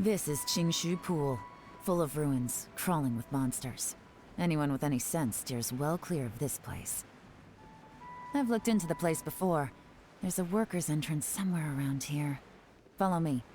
This is Qingshu Pool, full of ruins, crawling with monsters. Anyone with any sense steers well clear of this place. I've looked into the place before. There's a worker's entrance somewhere around here. Follow me.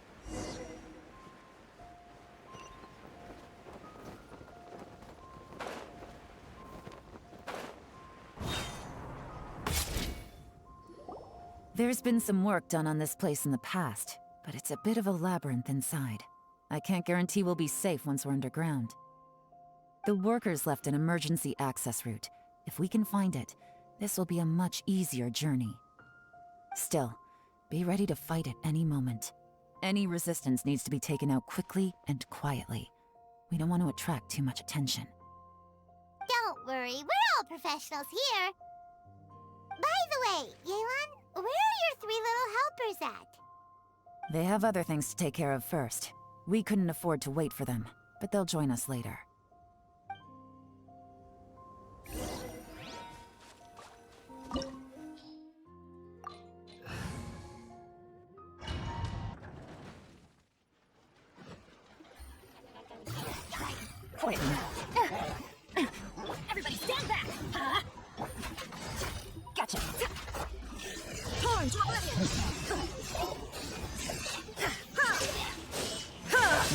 There's been some work done on this place in the past, but it's a bit of a labyrinth inside. I can't guarantee we'll be safe once we're underground. The workers left an emergency access route. If we can find it, this will be a much easier journey. Still, be ready to fight at any moment. Any resistance needs to be taken out quickly and quietly. We don't want to attract too much attention. Don't worry, we're all professionals here. By the way, Yelan, where are your 3 little helpers at? They have other things to take care of first. We couldn't afford to wait for them, but they'll join us later. Wait. Everybody stand back! Huh? Gotcha! Torn to oblivion!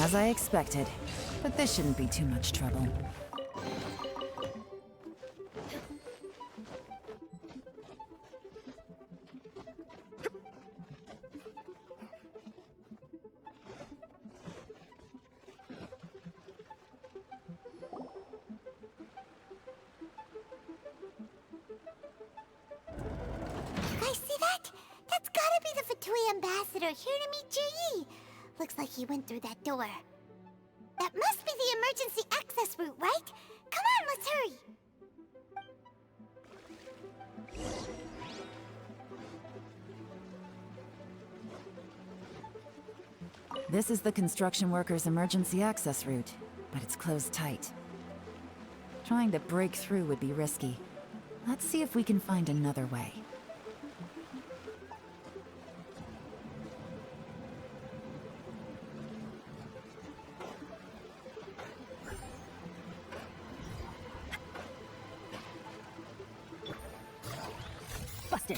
As I expected, but this shouldn't be too much trouble. Ambassador here to meet J.E. Looks like he went through that door. That must be the emergency access route, right? Come on, let's hurry! This is the construction workers' emergency access route, but it's closed tight. Trying to break through would be risky. Let's see if we can find another way. Busted.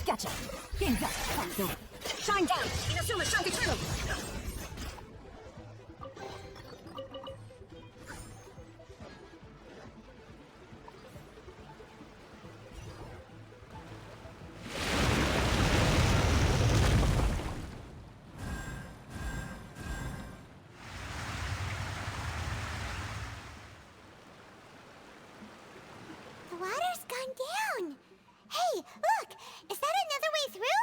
Gotcha. Game's up. Shine down. Inazuma shine through. The water's gone down. Hey, look! Is that another way through?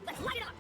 Let's light it up!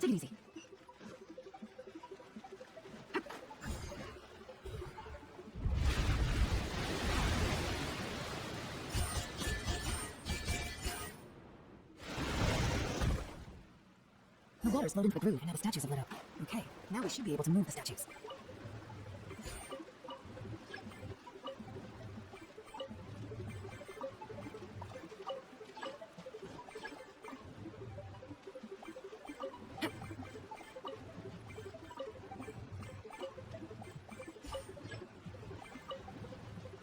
Take it easy. The water's flowed into the groove, and now the statues have lit up. Okay, now we should be able to move the statues.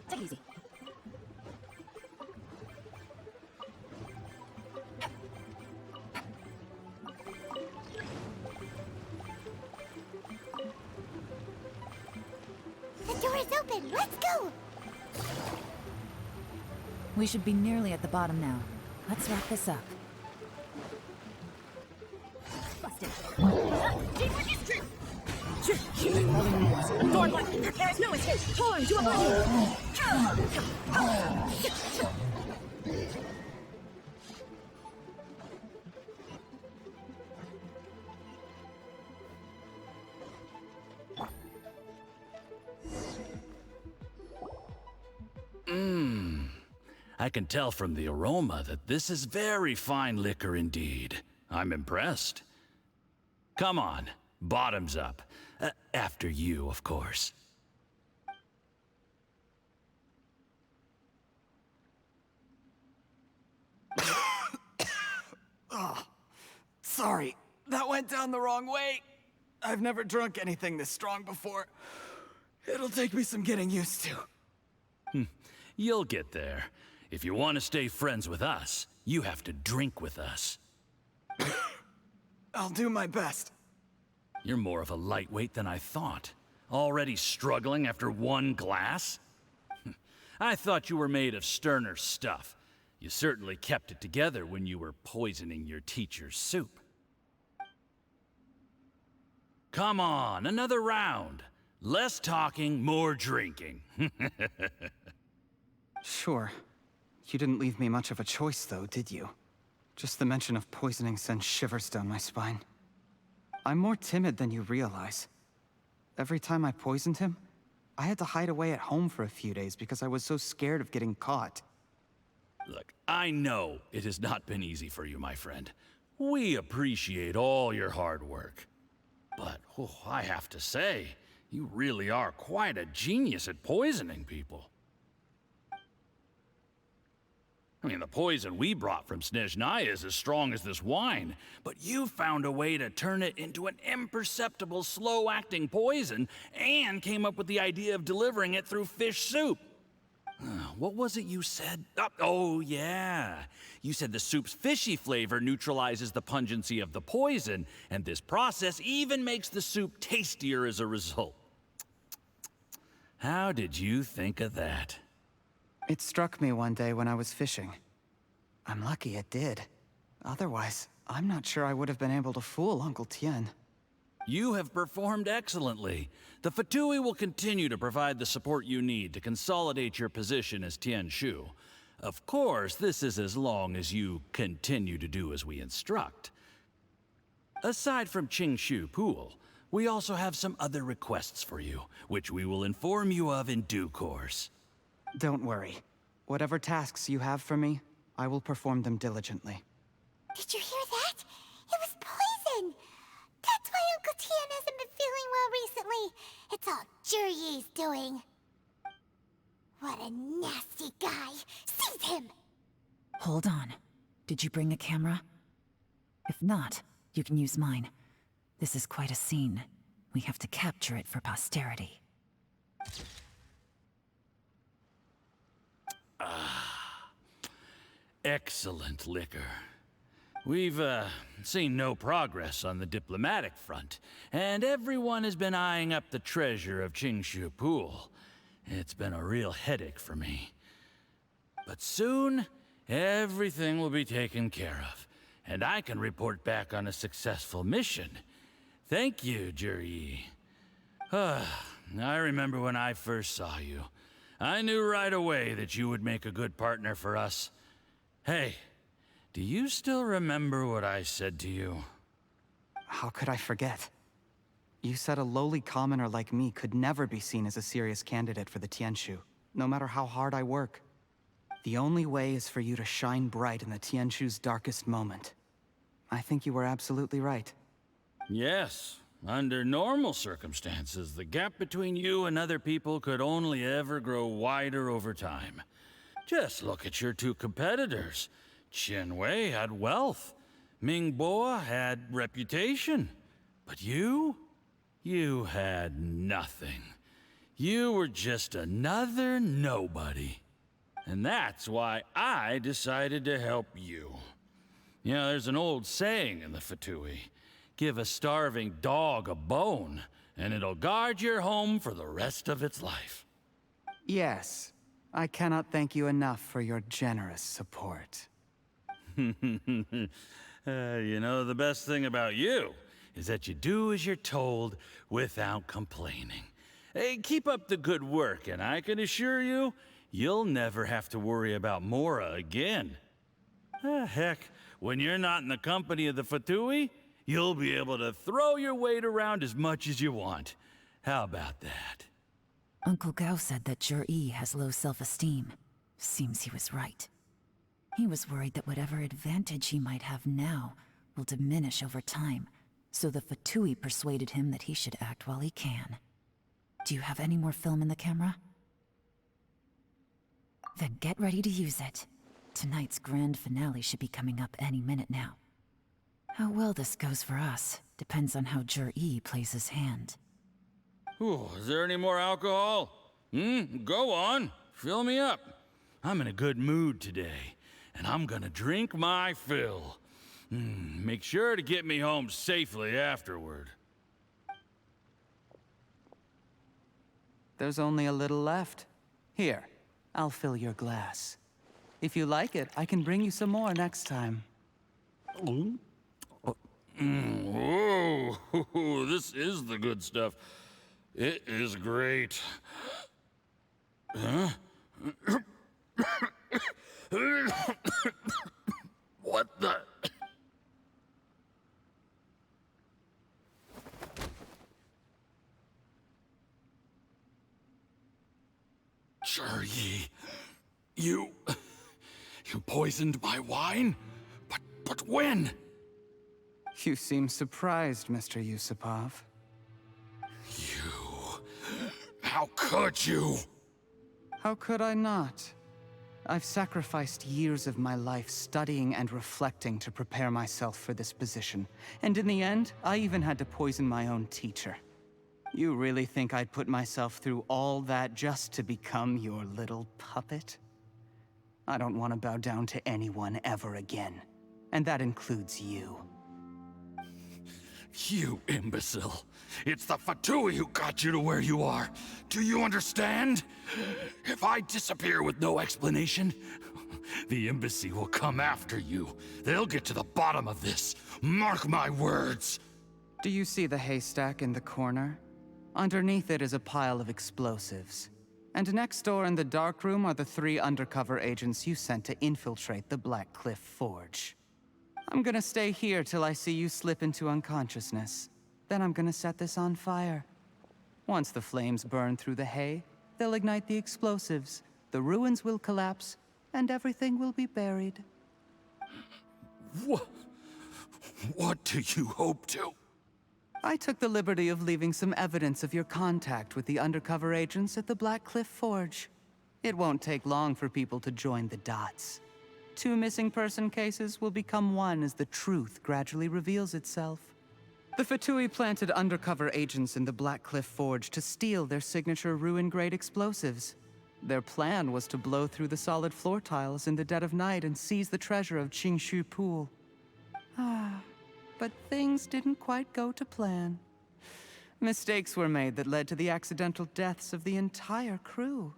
Take it easy. The door is open. Let's go. We should be nearly at the bottom now. Let's wrap this up. Busted. Teamwork is true. Door one. There's no escape. Torn to a button. I can tell from the aroma that this is very fine liquor indeed. I'm impressed. Come on, bottoms up. After you, of course. Oh, sorry. That went down the wrong way. I've never drunk anything this strong before. It'll take me some getting used to. You'll get there. If you want to stay friends with us, you have to drink with us. I'll do my best. You're more of a lightweight than I thought. Already struggling after one glass? I thought you were made of sterner stuff. You certainly kept it together when you were poisoning your teacher's soup. Come on, another round. Less talking, more drinking. Sure. You didn't leave me much of a choice, though, did you? Just the mention of poisoning sends shivers down my spine. I'm more timid than you realize. Every time I poisoned him, I had to hide away at home for a few days because I was so scared of getting caught. Look, I know it has not been easy for you, my friend. We appreciate all your hard work. But, I have to say, you really are quite a genius at poisoning people. I mean, the poison we brought from Snezhnaya is as strong as this wine, but you found a way to turn it into an imperceptible, slow-acting poison and came up with the idea of delivering it through fish soup. What was it you said? Oh, yeah. You said the soup's fishy flavor neutralizes the pungency of the poison, and this process even makes the soup tastier as a result. How did you think of that? It struck me one day when I was fishing. I'm lucky it did. Otherwise, I'm not sure I would have been able to fool Uncle Tien. You have performed excellently. The Fatui will continue to provide the support you need to consolidate your position as Tien Shu. Of course, this is as long as you continue to do as we instruct. Aside from Qingshu Pool, we also have some other requests for you, which we will inform you of in due course. Don't worry. Whatever tasks you have for me, I will perform them diligently. Did you hear that? It was poison. That's why Uncle Tien hasn't been feeling well recently. It's all Jurye's doing. What a nasty guy. Seize him! Hold on. Did you bring a camera? If not, you can use mine. This is quite a scene. We have to capture it for posterity. Excellent liquor. We've, seen no progress on the diplomatic front, and everyone has been eyeing up the treasure of Qingshu Pool. It's been a real headache for me. But soon, everything will be taken care of, and I can report back on a successful mission. Thank you, Jurye. I remember when I first saw you. I knew right away that you would make a good partner for us. Hey, do you still remember what I said to you? How could I forget? You said a lowly commoner like me could never be seen as a serious candidate for the Tianshu, no matter how hard I work. The only way is for you to shine bright in the Tianshu's darkest moment. I think you were absolutely right. Yes. Under normal circumstances, the gap between you and other people could only ever grow wider over time. Just look at your two competitors. Qin Wei had wealth. Ming Boa had reputation. But you had nothing. You were just another nobody. And that's why I decided to help you. You know, there's an old saying in the Fatui. Give a starving dog a bone, and it'll guard your home for the rest of its life. Yes. I cannot thank you enough for your generous support. You know, the best thing about you is that you do as you're told without complaining. Hey, keep up the good work, and I can assure you, you'll never have to worry about Mora again. Heck, when you're not in the company of the Fatui, you'll be able to throw your weight around as much as you want. How about that? Uncle Gao said that Jur-E has low self-esteem. Seems he was right. He was worried that whatever advantage he might have now will diminish over time, so the Fatui persuaded him that he should act while he can. Do you have any more film in the camera? Then get ready to use it. Tonight's grand finale should be coming up any minute now. How well this goes for us depends on how Jur-E plays his hand. Ooh, is there any more alcohol? Go on. Fill me up. I'm in a good mood today, and I'm gonna drink my fill. Make sure to get me home safely afterward. There's only a little left. Here, I'll fill your glass. If you like it, I can bring you some more next time. Whoa, this is the good stuff. It is great. Huh? What the? Jur-E, you poisoned my wine? But when? You seem surprised, Mr. Yusupov. How could you? How could I not? I've sacrificed years of my life studying and reflecting to prepare myself for this position. And in the end, I even had to poison my own teacher. You really think I'd put myself through all that just to become your little puppet? I don't want to bow down to anyone ever again. And that includes you. You imbecile. It's the Fatui who got you to where you are. Do you understand? If I disappear with no explanation, the embassy will come after you. They'll get to the bottom of this. Mark my words. Do you see the haystack in the corner? Underneath it is a pile of explosives. And next door in the dark room are the 3 undercover agents you sent to infiltrate the Black Cliff Forge. I'm gonna stay here till I see you slip into unconsciousness. Then I'm gonna set this on fire. Once the flames burn through the hay, they'll ignite the explosives, the ruins will collapse, and everything will be buried. What do you hope to? I took the liberty of leaving some evidence of your contact with the undercover agents at the Black Cliff Forge. It won't take long for people to join the dots. 2 missing person cases will become one as the truth gradually reveals itself. The Fatui planted undercover agents in the Black Cliff Forge to steal their signature ruin-grade explosives. Their plan was to blow through the solid floor tiles in the dead of night and seize the treasure of Qingshu Pool. But things didn't quite go to plan. Mistakes were made that led to the accidental deaths of the entire crew.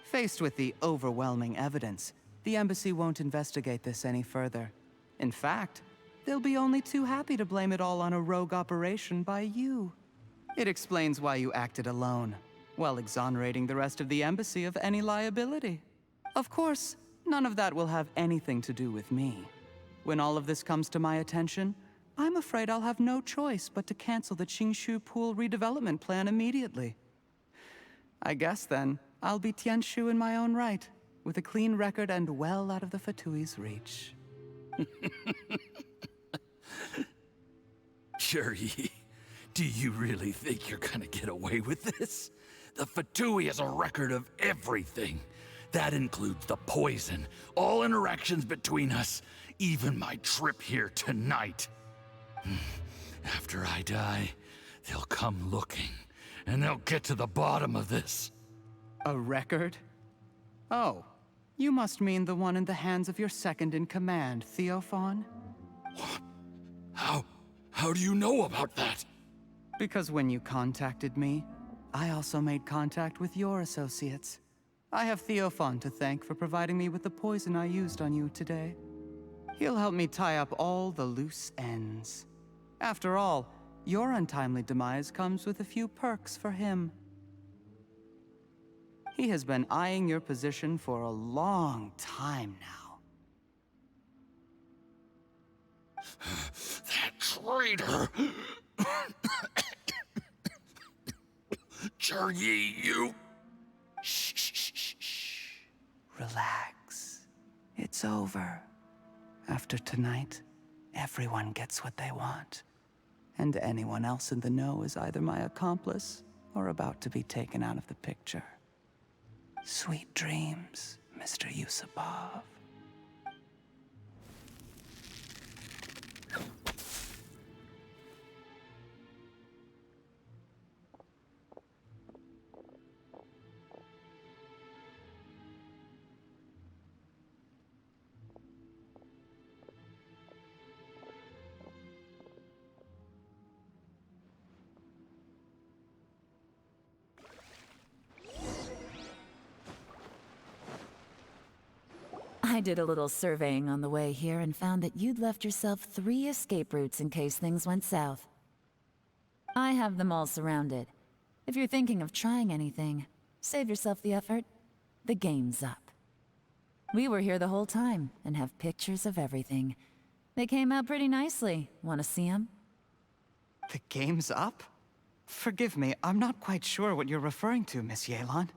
Faced with the overwhelming evidence, the embassy won't investigate this any further. In fact, they'll be only too happy to blame it all on a rogue operation by you. It explains why you acted alone, while exonerating the rest of the embassy of any liability. Of course, none of that will have anything to do with me. When all of this comes to my attention, I'm afraid I'll have no choice but to cancel the Qingshu Pool redevelopment plan immediately. I guess then, I'll be Tianshu in my own right, with a clean record and well out of the Fatui's reach. Shuri, do you really think you're gonna get away with this? The Fatui has a record of everything. That includes the poison, all interactions between us, even my trip here tonight. After I die, they'll come looking, and they'll get to the bottom of this. A record? Oh, you must mean the one in the hands of your second-in-command, Theophon? What? How do you know about that? Because when you contacted me, I also made contact with your associates. I have Theophon to thank for providing me with the poison I used on you today. He'll help me tie up all the loose ends. After all, your untimely demise comes with a few perks for him. He has been eyeing your position for a long time now. That traitor! Shuri, you... Shh, shh, shh, shh, shh. Relax. It's over. After tonight, everyone gets what they want. And anyone else in the know is either my accomplice or about to be taken out of the picture. Sweet dreams, Mr. Yusupov. I did a little surveying on the way here and found that you'd left yourself 3 escape routes in case things went south. I have them all surrounded. If you're thinking of trying anything, save yourself the effort. The game's up. We were here the whole time and have pictures of everything. They came out pretty nicely. Want to see them? The game's up? Forgive me, I'm not quite sure what you're referring to, Miss YELAN.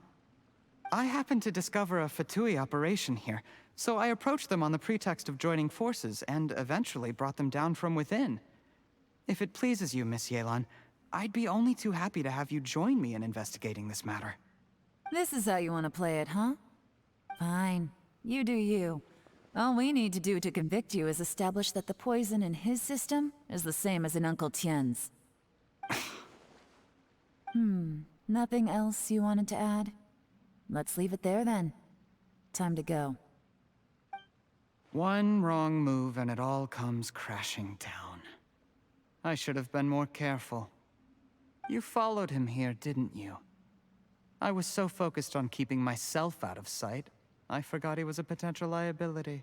I happened to discover a Fatui operation here, so I approached them on the pretext of joining forces and eventually brought them down from within. If it pleases you, Miss YELAN, I'd be only too happy to have you join me in investigating this matter. This is how you want to play it, huh? Fine. You do you. All we need to do to convict you is establish that the poison in his system is the same as in Uncle Tien's. Nothing else you wanted to add? Let's leave it there then. Time to go. One wrong move and it all comes crashing down. I should have been more careful. You followed him here, didn't you? I was so focused on keeping myself out of sight, I forgot he was a potential liability.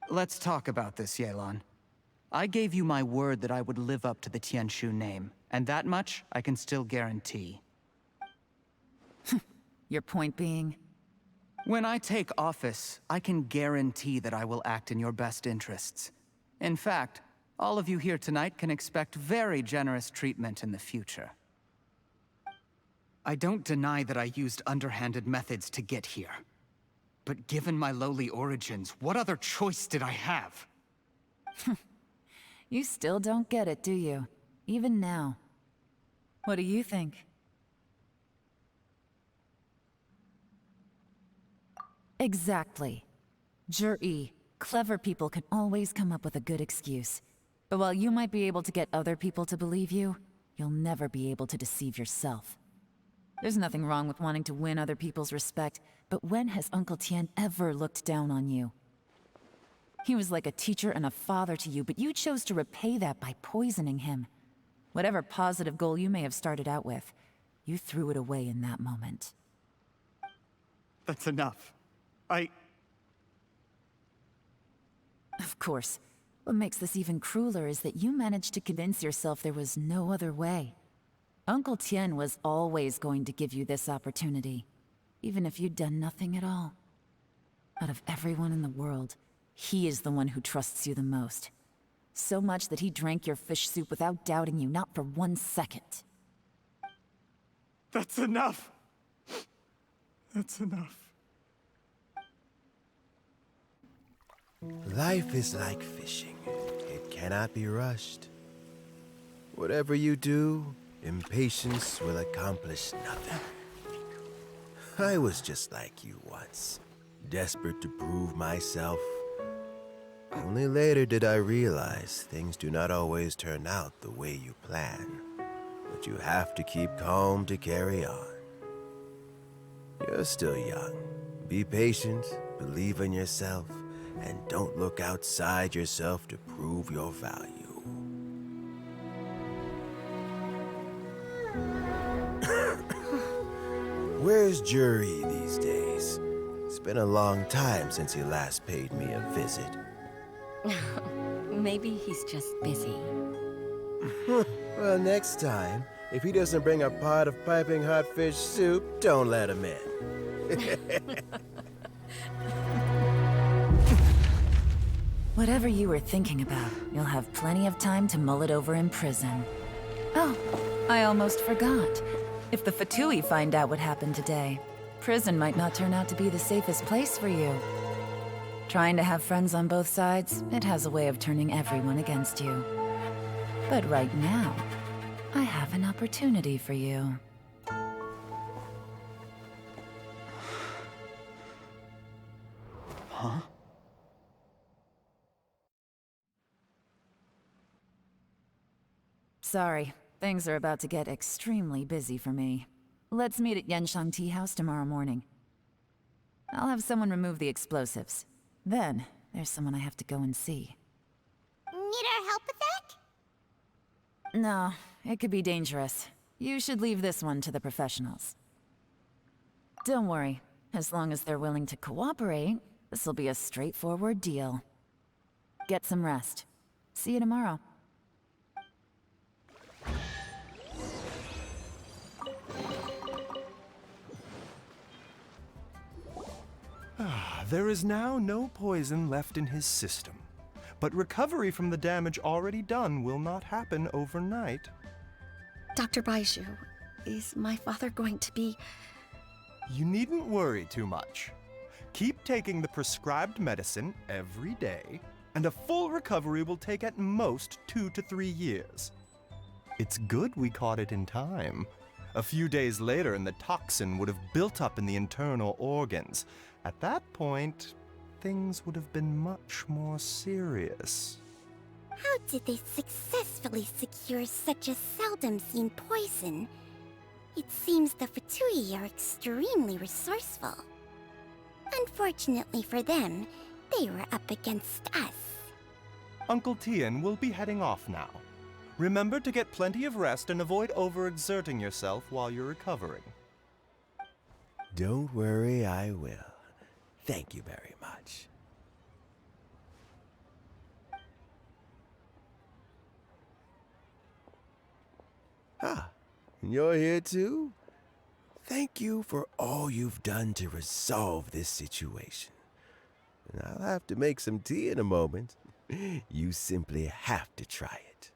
Let's talk about this, YELAN. I gave you my word that I would live up to the Tianshu name, and that much I can still guarantee. Your point being? When I take office, I can guarantee that I will act in your best interests. In fact, all of you here tonight can expect very generous treatment in the future. I don't deny that I used underhanded methods to get here. But given my lowly origins, what other choice did I have? You still don't get it, do you? Even now. What do you think? Exactly. Jur-E, clever people can always come up with a good excuse. But while you might be able to get other people to believe you, you'll never be able to deceive yourself. There's nothing wrong with wanting to win other people's respect, but when has Uncle Tien ever looked down on you? He was like a teacher and a father to you, but you chose to repay that by poisoning him. Whatever positive goal you may have started out with, you threw it away in that moment. That's enough. Of course. What makes this even crueler is that you managed to convince yourself there was no other way. Uncle Tien was always going to give you this opportunity, even if you'd done nothing at all. Out of everyone in the world, he is the one who trusts you the most. So much that he drank your fish soup without doubting you, not for 1 second. That's enough! That's enough. Life is like fishing. It cannot be rushed. Whatever you do, impatience will accomplish nothing. I was just like you once, desperate to prove myself. Only later did I realize things do not always turn out the way you plan, but you have to keep calm to carry on. You're still young. Be patient, believe in yourself, and don't look outside yourself to prove your value. Where's Jury these days? It's been a long time since he last paid me a visit. Maybe he's just busy. Well, next time, if he doesn't bring a pot of piping hot fish soup, don't let him in. Whatever you were thinking about, you'll have plenty of time to mull it over in prison. Oh, I almost forgot. If the Fatui find out what happened today, prison might not turn out to be the safest place for you. Trying to have friends on both sides, it has a way of turning everyone against you. But right now, I have an opportunity for you. Huh? Sorry, things are about to get extremely busy for me. Let's meet at Yenshang Tea House tomorrow morning. I'll have someone remove the explosives. Then, there's someone I have to go and see. Need our help with that? No, it could be dangerous. You should leave this one to the professionals. Don't worry. As long as they're willing to cooperate, this'll be a straightforward deal. Get some rest. See you tomorrow. There is now no poison left in his system, but recovery from the damage already done will not happen overnight. Dr. Baizhu, is my father going to be... You needn't worry too much. Keep taking the prescribed medicine every day, and a full recovery will take at most 2 to 3 years. It's good we caught it in time. A few days later, and the toxin would have built up in the internal organs. At that point, things would have been much more serious. How did they successfully secure such a seldom-seen poison? It seems the Fatui are extremely resourceful. Unfortunately for them, they were up against us. Uncle Tian will be heading off now. Remember to get plenty of rest and avoid overexerting yourself while you're recovering. Don't worry, I will. Thank you very much. Ah, you're here too? Thank you for all you've done to resolve this situation. And I'll have to make some tea in a moment. You simply have to try it.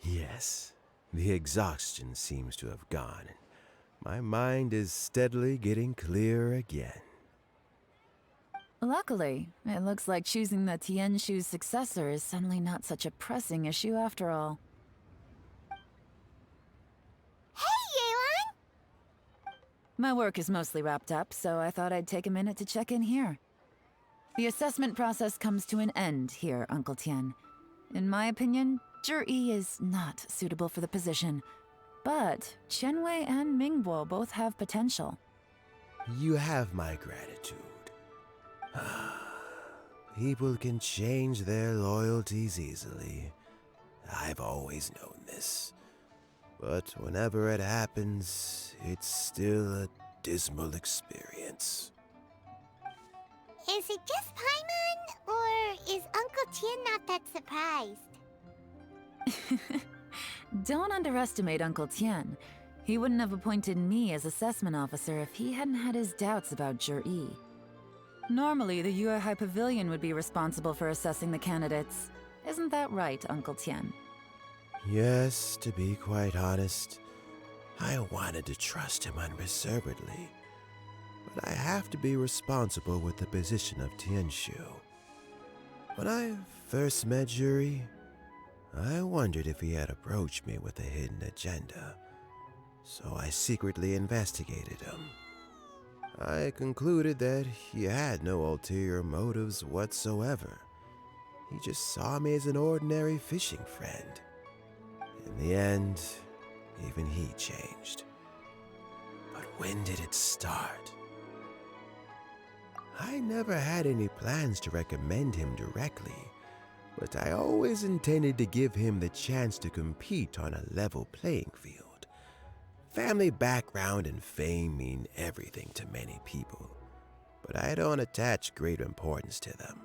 Yes, the exhaustion seems to have gone, and my mind is steadily getting clearer again. Luckily, it looks like choosing the Tianshu's successor is suddenly not such a pressing issue after all. Hey, Yelan! My work is mostly wrapped up, so I thought I'd take a minute to check in here. The assessment process comes to an end here, Uncle Tian. In my opinion, Zhi is not suitable for the position, but Qianwei and Mingbo both have potential. You have my gratitude. People can change their loyalties easily. I've always known this. But whenever it happens, it's still a dismal experience. Is it just Paimon, or is Uncle Tian not that surprised? Don't underestimate Uncle Tian. He wouldn't have appointed me as assessment officer if he hadn't had his doubts about Zhi. Normally, the Yuehai Pavilion would be responsible for assessing the candidates. Isn't that right, Uncle Tien? Yes, to be quite honest, I wanted to trust him unreservedly. But I have to be responsible with the position of Tianshu. When I first met Juri, I wondered if he had approached me with a hidden agenda, so I secretly investigated him. I concluded that he had no ulterior motives whatsoever. He just saw me as an ordinary fishing friend. In the end, even he changed. But when did it start? I never had any plans to recommend him directly, but I always intended to give him the chance to compete on a level playing field. Family background and fame mean everything to many people, but I don't attach great importance to them.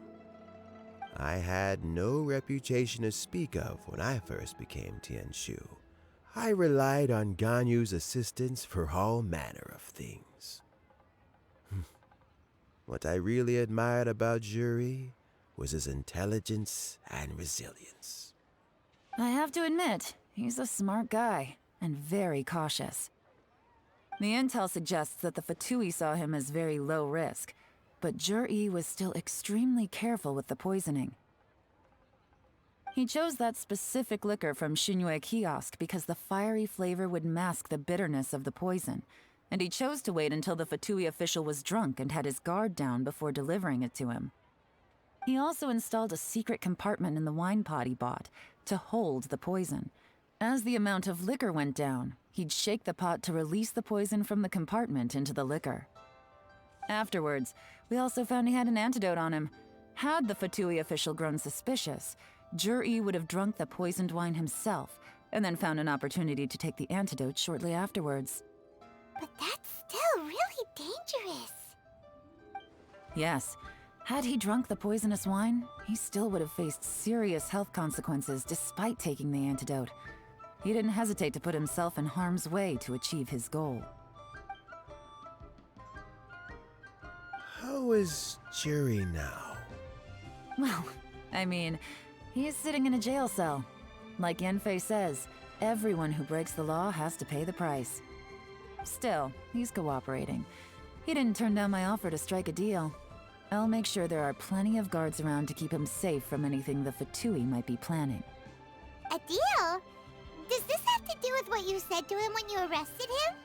I had no reputation to speak of when I first became Tianshu. I relied on Ganyu's assistance for all manner of things. What I really admired about Juri was his intelligence and resilience. I have to admit, he's a smart guy, and very cautious. The intel suggests that the Fatui saw him as very low risk, but Jur-E was still extremely careful with the poisoning. He chose that specific liquor from Shinue Kiosk because the fiery flavor would mask the bitterness of the poison, and he chose to wait until the Fatui official was drunk and had his guard down before delivering it to him. He also installed a secret compartment in the wine pot he bought to hold the poison. As the amount of liquor went down, he'd shake the pot to release the poison from the compartment into the liquor. Afterwards, we also found he had an antidote on him. Had the Fatui official grown suspicious, Jur-E would have drunk the poisoned wine himself, and then found an opportunity to take the antidote shortly afterwards. But that's still really dangerous. Yes, had he drunk the poisonous wine, he still would have faced serious health consequences despite taking the antidote. He didn't hesitate to put himself in harm's way to achieve his goal. How is Juri now? Well, I mean, he's sitting in a jail cell. Like Yanfei says, everyone who breaks the law has to pay the price. Still, he's cooperating. He didn't turn down my offer to strike a deal. I'll make sure there are plenty of guards around to keep him safe from anything the Fatui might be planning. A deal? Does this have to do with what you said to him when you arrested him?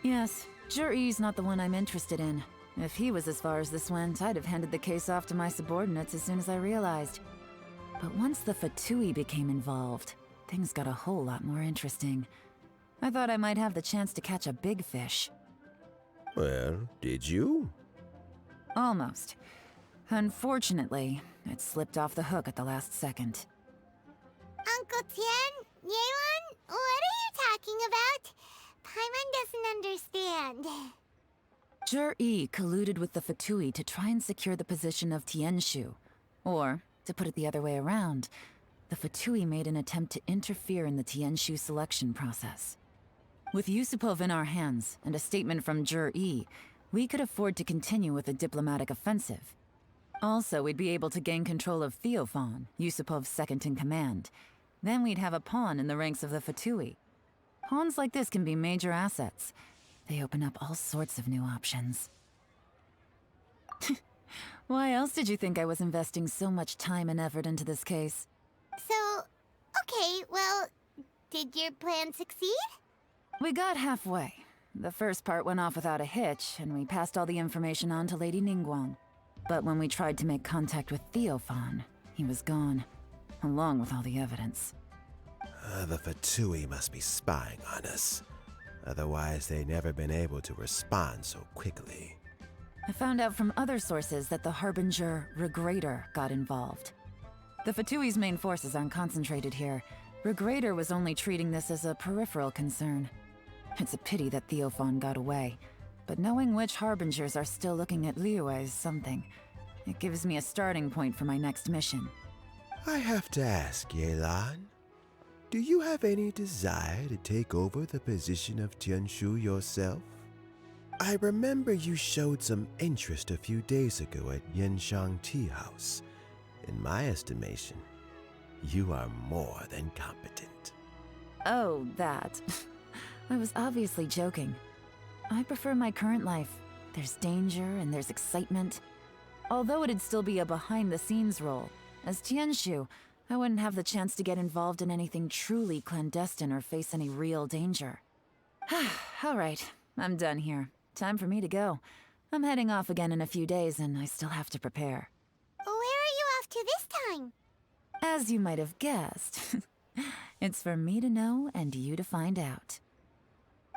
Yes, Jur-E's not the one I'm interested in. If he was as far as this went, I'd have handed the case off to my subordinates as soon as I realized. But once the Fatui became involved, things got a whole lot more interesting. I thought I might have the chance to catch a big fish. Well, did you? Almost. Unfortunately, it slipped off the hook at the last second. Uncle Tien? Yelan? What are you talking about? Paimon doesn't understand. Jur-E colluded with the Fatui to try and secure the position of Tianshu. Or, to put it the other way around, the Fatui made an attempt to interfere in the Tianshu selection process. With Yusupov in our hands and a statement from Jur-E, we could afford to continue with a diplomatic offensive. Also, we'd be able to gain control of Theophan, Yusupov's second-in-command. Then we'd have a pawn in the ranks of the Fatui. Pawns like this can be major assets. They open up all sorts of new options. Why else did you think I was investing so much time and effort into this case? So, okay, well, did your plan succeed? We got halfway. The first part went off without a hitch, and we passed all the information on to Lady Ningguang. But when we tried to make contact with Theophan, he was gone, along with all the evidence. The Fatui must be spying on us. Otherwise, they'd never been able to respond so quickly. I found out from other sources that the Harbinger Regrator got involved. The Fatui's main forces aren't concentrated here. Regrator was only treating this as a peripheral concern. It's a pity that Theophan got away, but knowing which Harbingers are still looking at Liyue is something. It gives me a starting point for my next mission. I have to ask, Yelan, do you have any desire to take over the position of Tianshu yourself? I remember you showed some interest a few days ago at Yenshang Tea House. In my estimation, you are more than competent. Oh, that. I was obviously joking. I prefer my current life. There's danger and there's excitement. Although it'd still be a behind-the-scenes role, as Tianshu, I wouldn't have the chance to get involved in anything truly clandestine or face any real danger. All right, I'm done here. Time for me to go. I'm heading off again in a few days, and I still have to prepare. Where are you off to this time? As you might have guessed, it's for me to know and you to find out.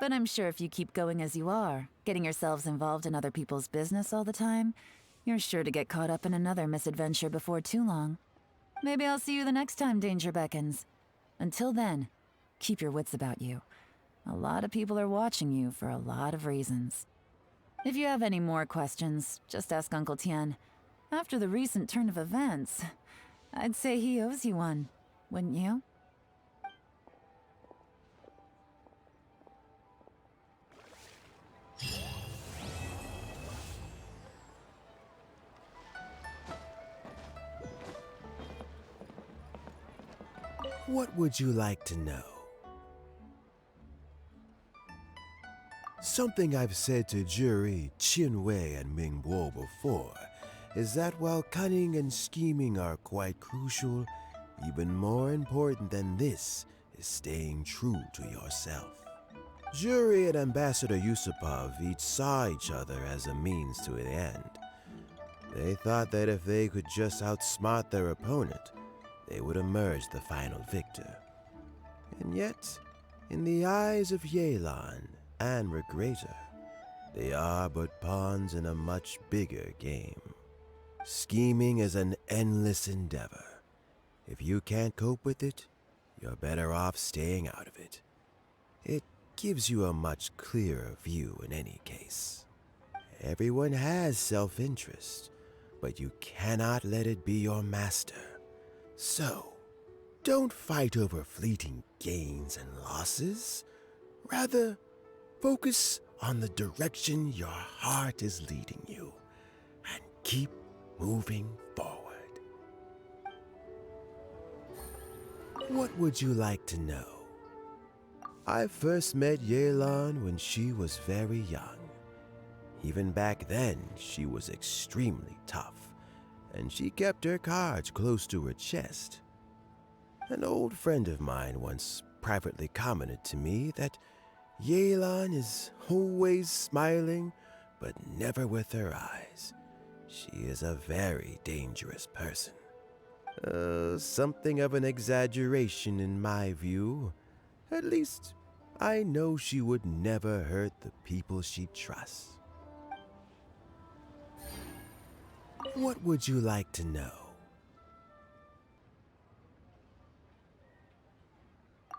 But I'm sure if you keep going as you are, getting yourselves involved in other people's business all the time, you're sure to get caught up in another misadventure before too long. Maybe I'll see you the next time danger beckons. Until then, keep your wits about you. A lot of people are watching you for a lot of reasons. If you have any more questions, just ask Uncle Tian. After the recent turn of events, I'd say he owes you one, wouldn't you? What would you like to know? Something I've said to Jury, Qinwei, and Mingguo before is that while cunning and scheming are quite crucial, even more important than this is staying true to yourself. Jury and Ambassador Yusupov each saw each other as a means to an end. They thought that if they could just outsmart their opponent, they would emerge the final victor. And yet, in the eyes of YELAN and Regrator, they are but pawns in a much bigger game. Scheming is an endless endeavor. If you can't cope with it, you're better off staying out of it. It gives you a much clearer view in any case. Everyone has self-interest, but you cannot let it be your master. So, don't fight over fleeting gains and losses. Rather, focus on the direction your heart is leading you, and keep moving forward. What would you like to know? I first met YELAN when she was very young. Even back then, she was extremely tough, and she kept her cards close to her chest. An old friend of mine once privately commented to me that YELAN is always smiling, but never with her eyes. She is a very dangerous person. Something of an exaggeration in my view. At least, I know she would never hurt the people she trusts. What would you like to know?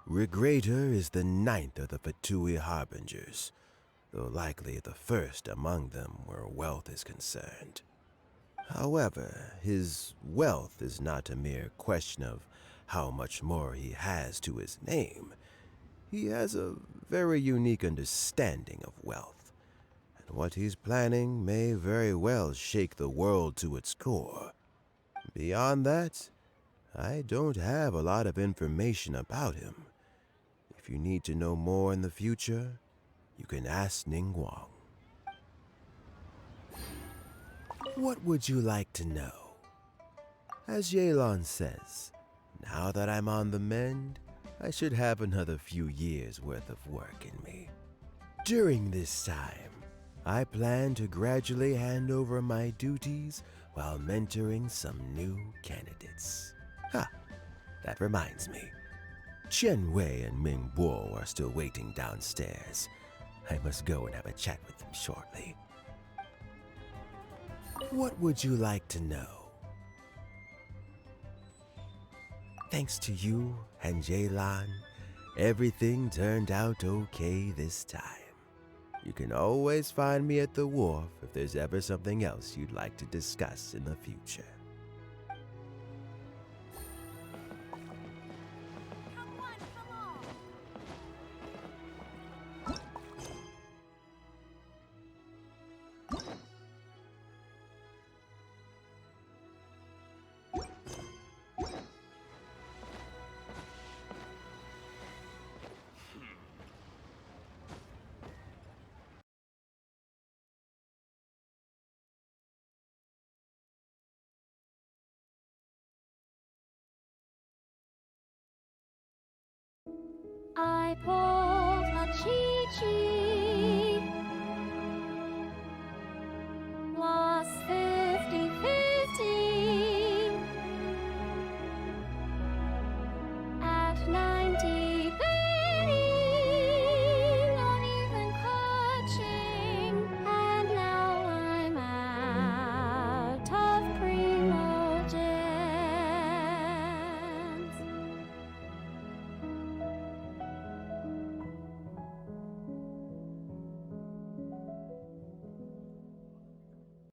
Regrator is the 9th of the Fatui Harbingers, though likely the first among them where wealth is concerned. However, his wealth is not a mere question of how much more he has to his name. He has a very unique understanding of wealth, and what he's planning may very well shake the world to its core. Beyond that, I don't have a lot of information about him. If you need to know more in the future, you can ask Ningguang. What would you like to know? As YELAN says, now that I'm on the mend, I should have another few years' worth of work in me. During this time, I plan to gradually hand over my duties while mentoring some new candidates. That reminds me. Qianwei and Mingguo are still waiting downstairs. I must go and have a chat with them shortly. What would you like to know? Thanks to you and YELAN, everything turned out okay this time. You can always find me at the wharf if there's ever something else you'd like to discuss in the future. I pulled a Chi-Chi.